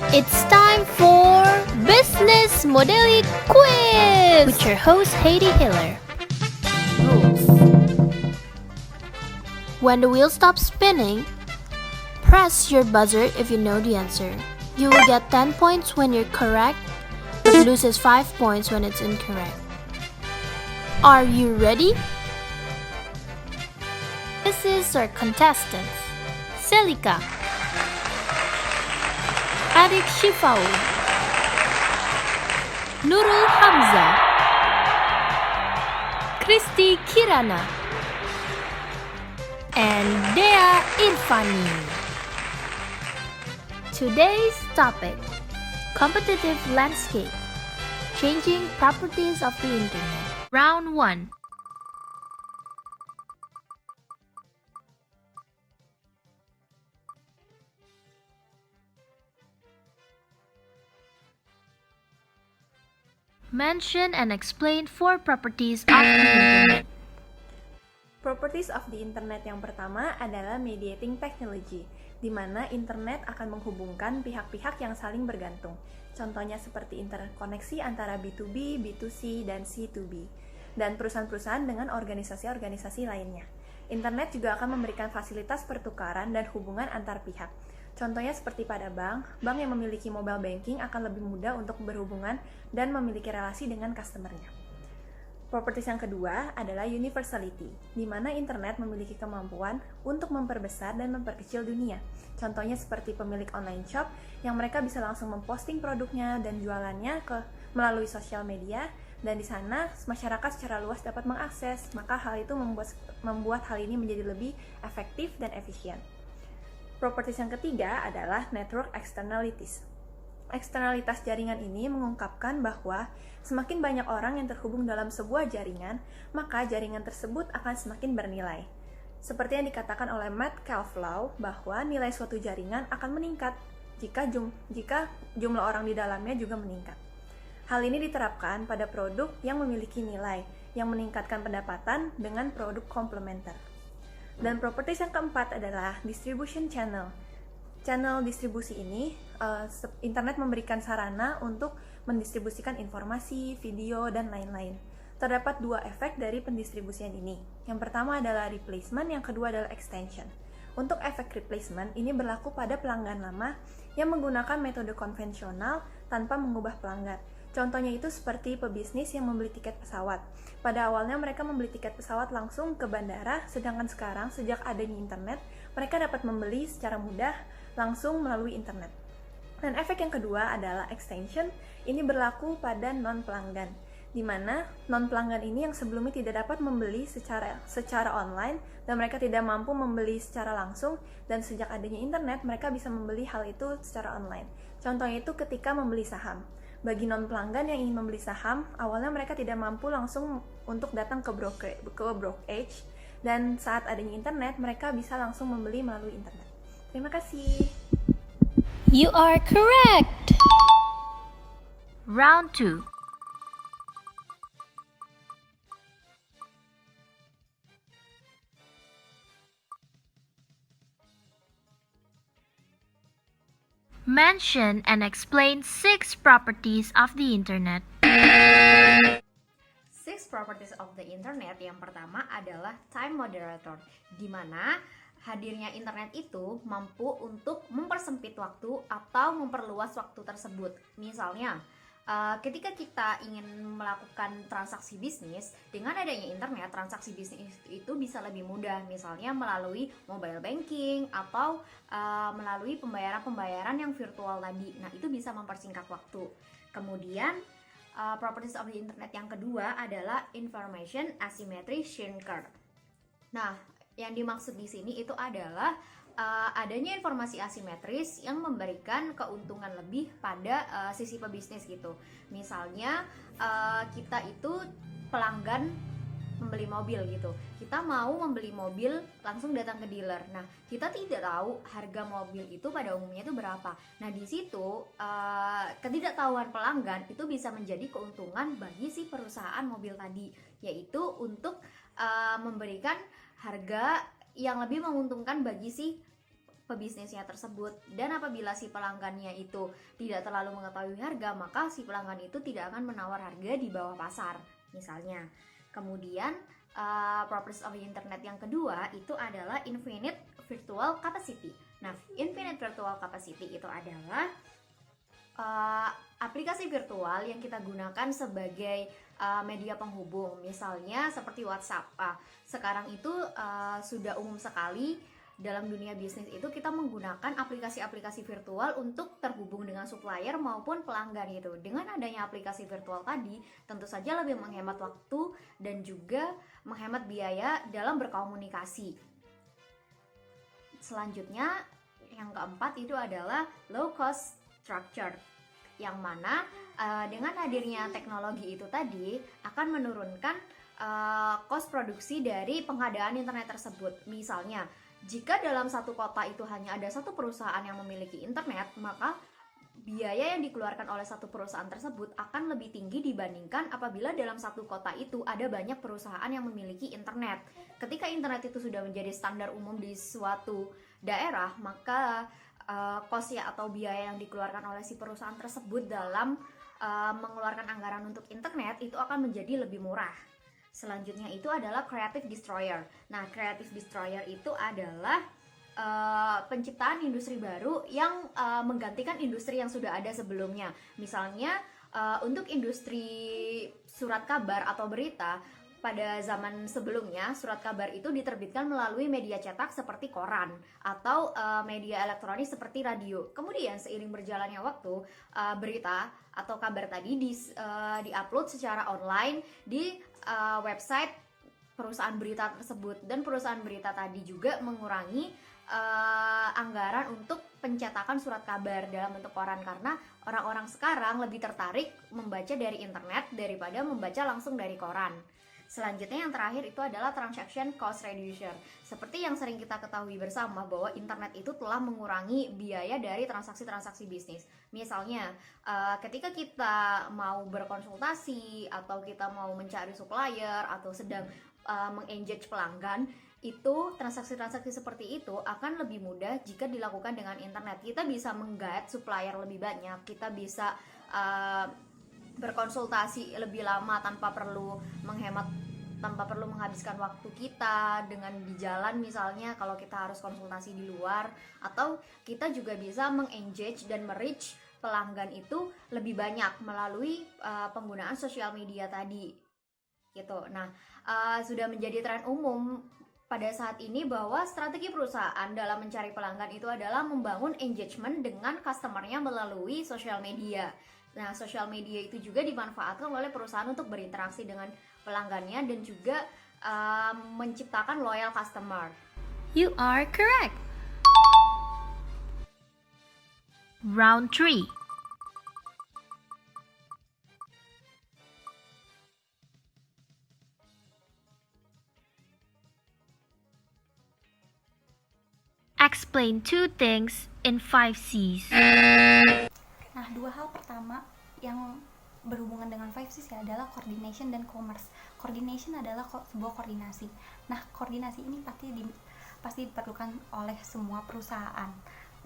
It's time for Business Modeli Quiz with your host Heidi Hiller. Rules: when the wheel stops spinning, press your buzzer if you know the answer. You will get 10 points when you're correct, but loses 5 points when it's incorrect. Are you ready? This is our contestants: Selika, Arik Shifau, Nurul Hamza, Kristi Kirana, and Dea Irfani. Today's topic: competitive landscape, changing properties of the internet. Round 1. Mention and explain 4 properties of the internet. Properties of the internet yang pertama adalah mediating technology, di mana internet akan menghubungkan pihak-pihak yang saling bergantung. Contohnya seperti interkoneksi antara B2B, B2C, dan C2B, dan perusahaan-perusahaan dengan organisasi-organisasi lainnya. Internet juga akan memberikan fasilitas pertukaran dan hubungan antar pihak. Contohnya seperti pada bank yang memiliki mobile banking akan lebih mudah untuk berhubungan dan memiliki relasi dengan customer-nya. Properties yang kedua adalah universality, di mana internet memiliki kemampuan untuk memperbesar dan memperkecil dunia. Contohnya seperti pemilik online shop yang mereka bisa langsung memposting produknya dan jualannya melalui sosial media, dan di sana masyarakat secara luas dapat mengakses. Maka hal itu membuat hal ini menjadi lebih efektif dan efisien. Properties yang ketiga adalah network externalities. Eksternalitas jaringan ini mengungkapkan bahwa semakin banyak orang yang terhubung dalam sebuah jaringan, maka jaringan tersebut akan semakin bernilai. Seperti yang dikatakan oleh Matt Calflow bahwa nilai suatu jaringan akan meningkat jika jumlah orang di dalamnya juga meningkat. Hal ini diterapkan pada produk yang memiliki nilai yang meningkatkan pendapatan dengan produk komplementer. Dan properties yang keempat adalah distribution channel. Channel distribusi ini, internet memberikan sarana untuk mendistribusikan informasi, video, dan lain-lain. Terdapat 2 efek dari pendistribusian ini. Yang pertama adalah replacement, yang kedua adalah extension. Untuk efek replacement, ini berlaku pada pelanggan lama yang menggunakan metode konvensional tanpa mengubah pelanggan. Contohnya itu seperti pebisnis yang membeli tiket pesawat. Pada awalnya mereka membeli tiket pesawat langsung ke bandara, sedangkan sekarang sejak adanya internet, mereka dapat membeli secara mudah langsung melalui internet. Dan efek yang kedua adalah extension. Ini berlaku pada non-pelanggan, di mana non-pelanggan ini yang sebelumnya tidak dapat membeli secara online dan mereka tidak mampu membeli secara langsung, dan sejak adanya internet mereka bisa membeli hal itu secara online. Contohnya itu ketika membeli saham. Bagi non-pelanggan yang ingin membeli saham, awalnya mereka tidak mampu langsung untuk datang ke brokerage, dan saat adanya internet, mereka bisa langsung membeli melalui internet. Terima kasih. You are correct! Round 2. Mention and explain 6 properties of the internet. 6 properties of the internet yang pertama adalah time moderator, di mana hadirnya internet itu mampu untuk mempersempit waktu atau memperluas waktu tersebut. Misalnya, ketika kita ingin melakukan transaksi bisnis, dengan adanya internet, transaksi bisnis itu bisa lebih mudah, misalnya melalui mobile banking atau melalui pembayaran yang virtual tadi. Nah, itu bisa mempersingkat waktu. Kemudian, properties of the internet yang kedua adalah information asymmetry shrinker. Nah, yang dimaksud di sini itu adalah adanya informasi asimetris yang memberikan keuntungan lebih pada sisi pebisnis gitu. Misalnya kita itu pelanggan membeli mobil gitu, kita mau membeli mobil langsung datang ke dealer. Nah, kita tidak tahu harga mobil itu pada umumnya itu berapa. Nah, di situ ketidaktahuan pelanggan itu bisa menjadi keuntungan bagi si perusahaan mobil tadi, yaitu untuk memberikan harga yang lebih menguntungkan bagi si pebisnisnya tersebut. Dan apabila si pelanggannya itu tidak terlalu mengetahui harga, maka si pelanggan itu tidak akan menawar harga di bawah pasar misalnya. Kemudian properties of the internet yang kedua itu adalah infinite virtual capacity. Nah, infinite virtual capacity itu adalah aplikasi virtual yang kita gunakan sebagai media penghubung, misalnya seperti WhatsApp. Sekarang itu sudah umum sekali dalam dunia bisnis itu kita menggunakan aplikasi-aplikasi virtual untuk terhubung dengan supplier maupun pelanggan gitu. Dengan adanya aplikasi virtual tadi, tentu saja lebih menghemat waktu dan juga menghemat biaya dalam berkomunikasi. Selanjutnya, yang keempat itu adalah low cost structure, yang mana dengan hadirnya teknologi itu tadi akan menurunkan cost produksi dari pengadaan internet tersebut. Misalnya, jika dalam satu kota itu hanya ada satu perusahaan yang memiliki internet, maka biaya yang dikeluarkan oleh satu perusahaan tersebut akan lebih tinggi dibandingkan apabila dalam satu kota itu ada banyak perusahaan yang memiliki internet. Ketika internet itu sudah menjadi standar umum di suatu daerah, maka cost atau biaya yang dikeluarkan oleh si perusahaan tersebut dalam mengeluarkan anggaran untuk internet itu akan menjadi lebih murah. Selanjutnya itu adalah creative destroyer. Nah, creative destroyer itu adalah penciptaan industri baru yang menggantikan industri yang sudah ada sebelumnya. Misalnya untuk industri surat kabar atau berita, pada zaman sebelumnya surat kabar itu diterbitkan melalui media cetak seperti koran atau media elektronik seperti radio. Kemudian seiring berjalannya waktu, berita atau kabar tadi di-upload secara online di website perusahaan berita tersebut, dan perusahaan berita tadi juga mengurangi anggaran untuk pencetakan surat kabar dalam bentuk koran karena orang-orang sekarang lebih tertarik membaca dari internet daripada membaca langsung dari koran. Selanjutnya yang terakhir itu adalah transaction cost reduction. Seperti yang sering kita ketahui bersama bahwa internet itu telah mengurangi biaya dari transaksi-transaksi bisnis. Misalnya ketika kita mau berkonsultasi atau kita mau mencari supplier atau sedang mengengage pelanggan, itu transaksi-transaksi seperti itu akan lebih mudah jika dilakukan dengan internet. Kita bisa meng-guide supplier lebih banyak, kita bisa berkonsultasi lebih lama tanpa perlu menghabiskan waktu kita dengan di jalan misalnya kalau kita harus konsultasi di luar, atau kita juga bisa meng-engage dan me-reach pelanggan itu lebih banyak melalui penggunaan sosial media tadi gitu. Nah, sudah menjadi tren umum pada saat ini bahwa strategi perusahaan dalam mencari pelanggan itu adalah membangun engagement dengan customer-nya melalui sosial media. Nah, sosial media itu juga dimanfaatkan oleh perusahaan untuk berinteraksi dengan pelanggannya dan juga menciptakan loyal customer. You are correct. Round 3. Explain 2 things in 5 C's. Nah, dua hal pertama yang berhubungan dengan 5Cs ya adalah coordination dan commerce. Coordination adalah sebuah koordinasi. Nah, koordinasi ini pasti diperlukan oleh semua perusahaan.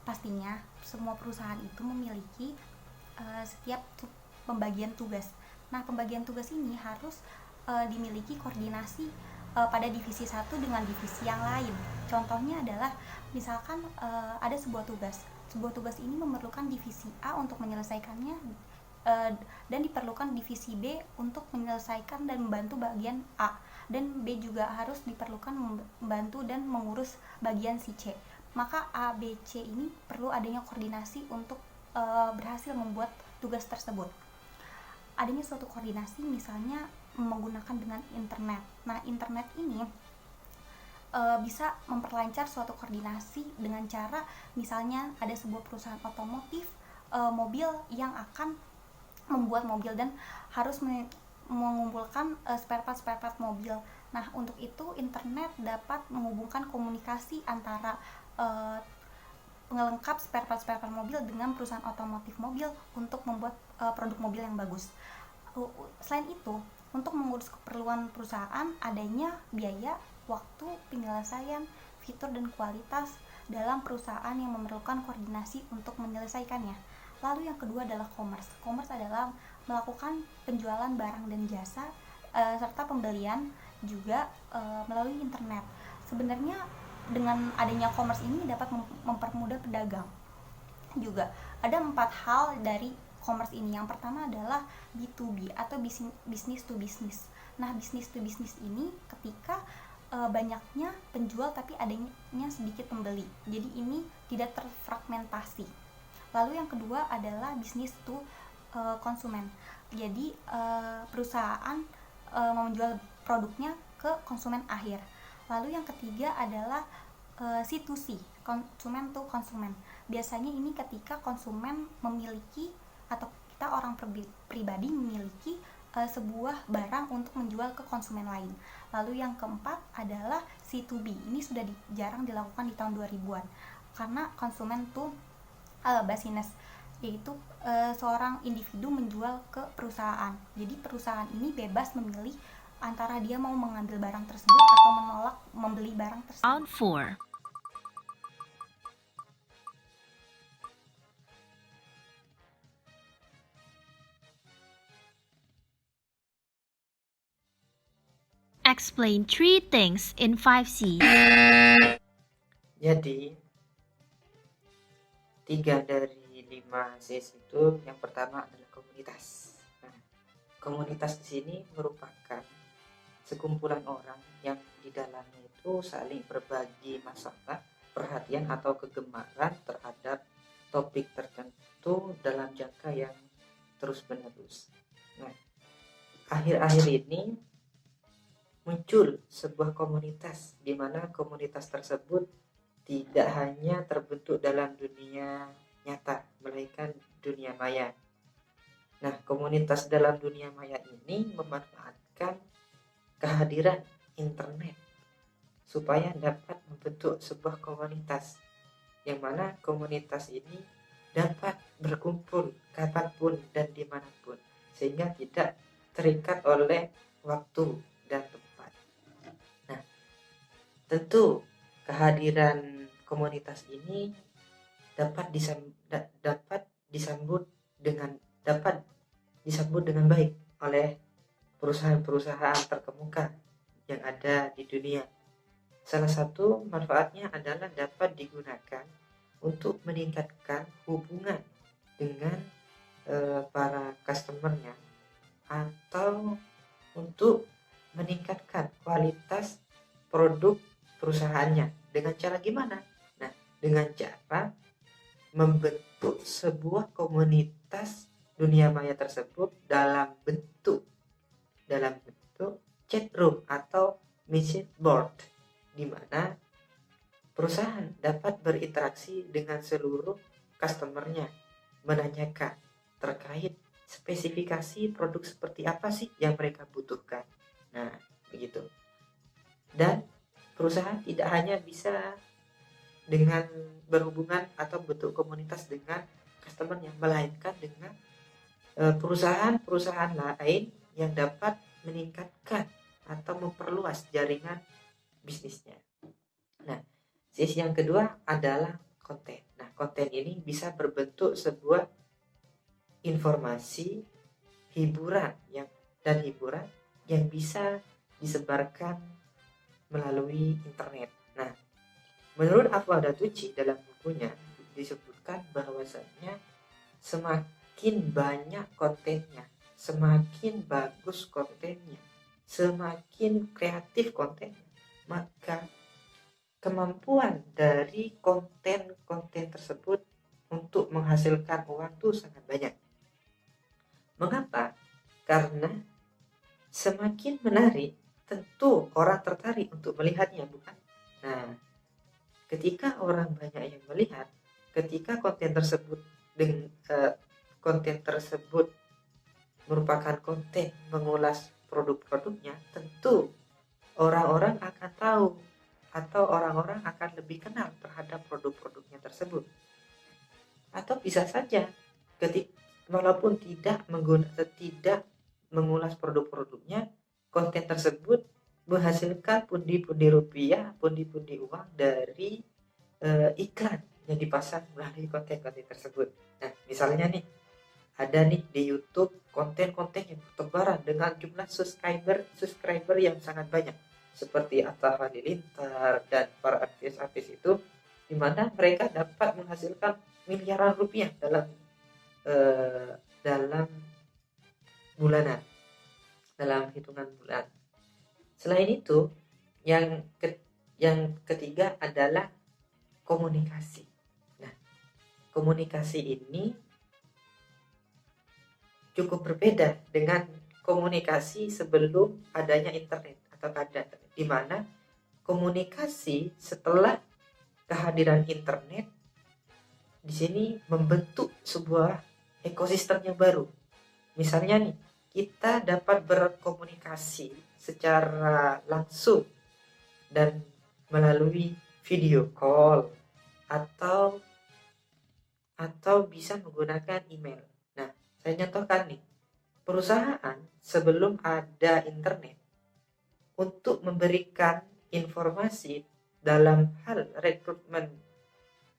Pastinya semua perusahaan itu memiliki setiap pembagian tugas. Nah, pembagian tugas ini harus dimiliki koordinasi pada divisi satu dengan divisi yang lain. Contohnya adalah misalkan ada sebuah tugas. Sebuah tugas ini memerlukan divisi A untuk menyelesaikannya dan diperlukan divisi B untuk menyelesaikan dan membantu bagian A, dan B juga harus diperlukan membantu dan mengurus bagian si C. Maka A, B, C ini perlu adanya koordinasi untuk berhasil membuat tugas tersebut. Adanya suatu koordinasi misalnya menggunakan dengan internet. Nah, internet ini bisa memperlancar suatu koordinasi dengan cara misalnya ada sebuah perusahaan otomotif mobil yang akan membuat mobil dan harus mengumpulkan spare part mobil. Nah, untuk itu internet dapat menghubungkan komunikasi antara pengelengkap spare part mobil dengan perusahaan otomotif mobil untuk membuat produk mobil yang bagus. Selain itu, untuk mengurus keperluan perusahaan adanya biaya, waktu, penyelesaian, fitur dan kualitas dalam perusahaan yang memerlukan koordinasi untuk menyelesaikannya. Lalu yang kedua adalah commerce. Commerce adalah melakukan penjualan barang dan jasa serta pembelian juga melalui internet. Sebenarnya dengan adanya commerce ini dapat mempermudah pedagang. Juga ada 4 hal dari commerce ini. Yang pertama adalah B2B atau business to business. Nah, business to business ini ketika banyaknya penjual tapi adanya sedikit pembeli. Jadi ini tidak terfragmentasi. Lalu yang kedua adalah business to konsumen. Jadi perusahaan menjual produknya ke konsumen akhir. Lalu yang ketiga adalah C2C, konsumen to konsumen. Biasanya ini ketika konsumen memiliki atau kita orang pribadi memiliki sebuah barang untuk menjual ke konsumen lain. Lalu yang keempat adalah C2B. Ini sudah jarang dilakukan di tahun 2000-an karena konsumen to business, yaitu seorang individu menjual ke perusahaan. Jadi perusahaan ini bebas memilih antara dia mau mengambil barang tersebut atau menolak membeli barang tersebut. Round 4. Explain 3 things in 5 C's. Jadi 3 dari 5 Cs itu yang pertama adalah komunitas. Nah, komunitas di sini merupakan sekumpulan orang yang di dalamnya itu saling berbagi masalah, perhatian atau kegemaran terhadap topik tertentu dalam jangka yang terus-menerus. Nah, akhir-akhir ini muncul sebuah komunitas di mana komunitas tersebut tidak hanya terbentuk dalam dunia nyata, melainkan dunia maya. Nah, komunitas dalam dunia maya ini memanfaatkan kehadiran internet supaya dapat membentuk sebuah komunitas, yang mana komunitas ini dapat berkumpul kapanpun dan dimanapun, sehingga tidak terikat oleh waktu dan tempat. Nah, tentu kehadiran komunitas ini dapat disambut dengan baik oleh perusahaan-perusahaan terkemuka yang ada di dunia. Salah satu manfaatnya adalah dapat digunakan untuk meningkatkan hubungan dengan para customer-nya atau untuk meningkatkan kualitas produk perusahaannya. Dengan cara gimana? Nah, dengan cara membentuk sebuah komunitas dunia maya tersebut dalam bentuk chat room atau message board, di mana perusahaan dapat berinteraksi dengan seluruh customernya, menanyakan terkait spesifikasi produk seperti apa sih yang mereka butuhkan. Nah, begitu. Dan perusahaan tidak hanya bisa dengan berhubungan atau bentuk komunitas dengan customernya, melainkan dengan perusahaan-perusahaan lain yang dapat meningkatkan atau memperluas jaringan bisnisnya. Nah, sisi yang kedua adalah konten. Nah, konten ini bisa berbentuk sebuah informasi, hiburan yang bisa disebarkan melalui internet. Nah, menurut Afwah Datuci dalam bukunya disebutkan bahwasanya semakin banyak kontennya, semakin bagus kontennya, semakin kreatif kontennya, maka kemampuan dari konten-konten tersebut untuk menghasilkan uang itu sangat banyak. Mengapa? Karena semakin menarik, tentu orang tertarik untuk melihatnya, bukan? Nah, ketika orang banyak yang melihat, ketika konten tersebut merupakan konten mengulas produk-produknya, tentu orang-orang akan tahu atau orang-orang akan lebih kenal terhadap produk-produknya tersebut. Atau bisa saja walaupun tidak mengulas produk-produknya, konten tersebut menghasilkan pundi-pundi rupiah, pundi-pundi uang dari iklan yang dipasang melalui konten-konten tersebut. Nah, misalnya nih, ada nih di YouTube konten-konten yang bertebaran dengan jumlah subscriber yang sangat banyak, seperti Atta Halilintar dan para artis-artis itu, di mana mereka dapat menghasilkan miliaran rupiah dalam bulanan, dalam hitungan bulan. Selain itu, yang ketiga adalah komunikasi. Nah, komunikasi ini cukup berbeda dengan komunikasi sebelum adanya internet atau kada, di mana komunikasi setelah kehadiran internet di sini membentuk sebuah ekosistem yang baru. Misalnya nih, kita dapat berkomunikasi secara langsung dan melalui video call atau bisa menggunakan email. Nah, saya contohkan nih, perusahaan sebelum ada internet untuk memberikan informasi dalam hal rekrutmen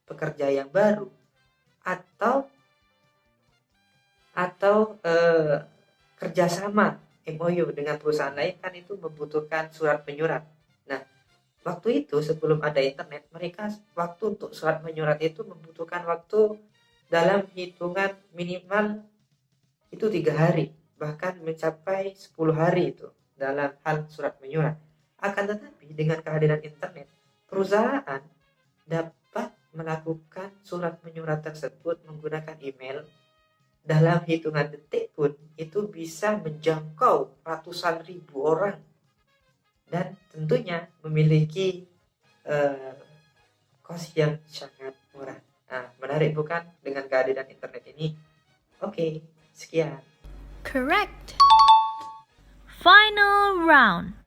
pekerja yang baru atau kerjasama MOU dengan perusahaan lain kan itu membutuhkan surat menyurat. Nah, waktu itu sebelum ada internet, mereka waktu untuk surat menyurat itu membutuhkan waktu dalam hitungan minimal itu 3 hari, bahkan mencapai 10 hari itu dalam hal surat menyurat. Akan tetapi dengan kehadiran internet, perusahaan dapat melakukan surat menyurat tersebut menggunakan email. Dalam hitungan detik pun itu bisa menjangkau ratusan ribu orang dan tentunya memiliki cost yang sangat murah. Nah, menarik bukan dengan kehadiran internet ini? Oke, sekian. Correct. Final round.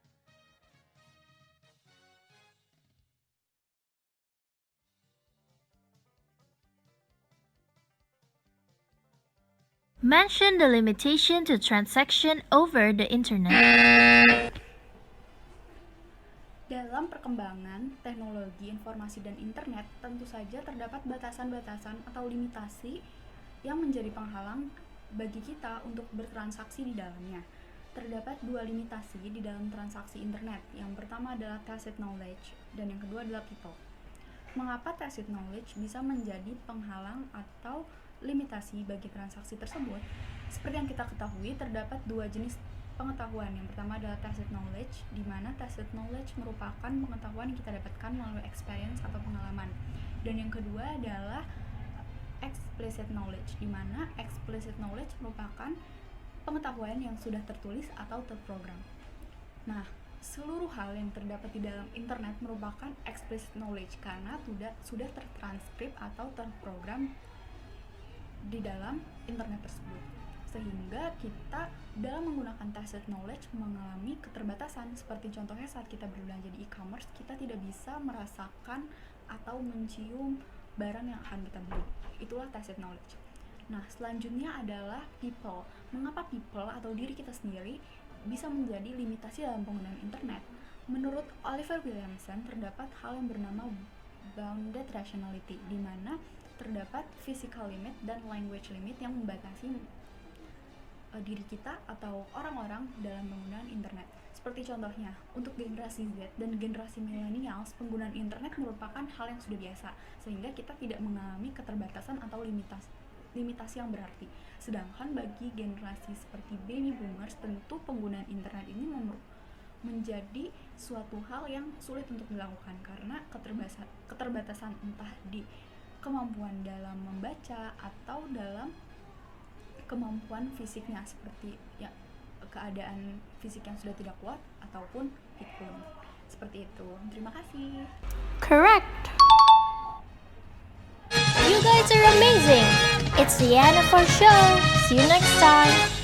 Mention the limitation to transaction over the internet. Dalam perkembangan teknologi informasi dan internet, tentu saja terdapat batasan-batasan atau limitasi yang menjadi penghalang bagi kita untuk bertransaksi di dalamnya. Terdapat 2 limitasi di dalam transaksi internet. Yang pertama adalah tacit knowledge dan yang kedua adalah people. Mengapa tacit knowledge bisa menjadi penghalang atau limitasi bagi transaksi tersebut? Seperti yang kita ketahui, terdapat 2 jenis pengetahuan. Yang pertama adalah tacit knowledge, di mana tacit knowledge merupakan pengetahuan yang kita dapatkan melalui experience atau pengalaman. Dan yang kedua adalah explicit knowledge, di mana explicit knowledge merupakan pengetahuan yang sudah tertulis atau terprogram. Nah, seluruh hal yang terdapat di dalam internet merupakan explicit knowledge karena sudah tertranskrip atau terprogram di dalam internet tersebut, sehingga kita dalam menggunakan tacit knowledge mengalami keterbatasan. Seperti contohnya saat kita berbelanja di e-commerce, kita tidak bisa merasakan atau mencium barang yang akan kita beli. Itulah tacit knowledge. Nah, selanjutnya adalah people. Mengapa people atau diri kita sendiri bisa menjadi limitasi dalam penggunaan internet? Menurut Oliver Williamson, terdapat hal yang bernama bounded rationality, di mana terdapat physical limit dan language limit yang membatasi diri kita atau orang-orang dalam penggunaan internet. Seperti contohnya, untuk generasi Z dan generasi millennials, penggunaan internet merupakan hal yang sudah biasa, sehingga kita tidak mengalami keterbatasan atau limitasi yang berarti. Sedangkan bagi generasi seperti baby boomers, tentu penggunaan internet ini menjadi suatu hal yang sulit untuk dilakukan karena keterbatasan entah di kemampuan dalam membaca atau dalam kemampuan fisiknya, seperti ya keadaan fisik yang sudah tidak kuat ataupun pikun. Seperti itu. Terima kasih. Correct. You guys are amazing. It's the end of our show. See you next time.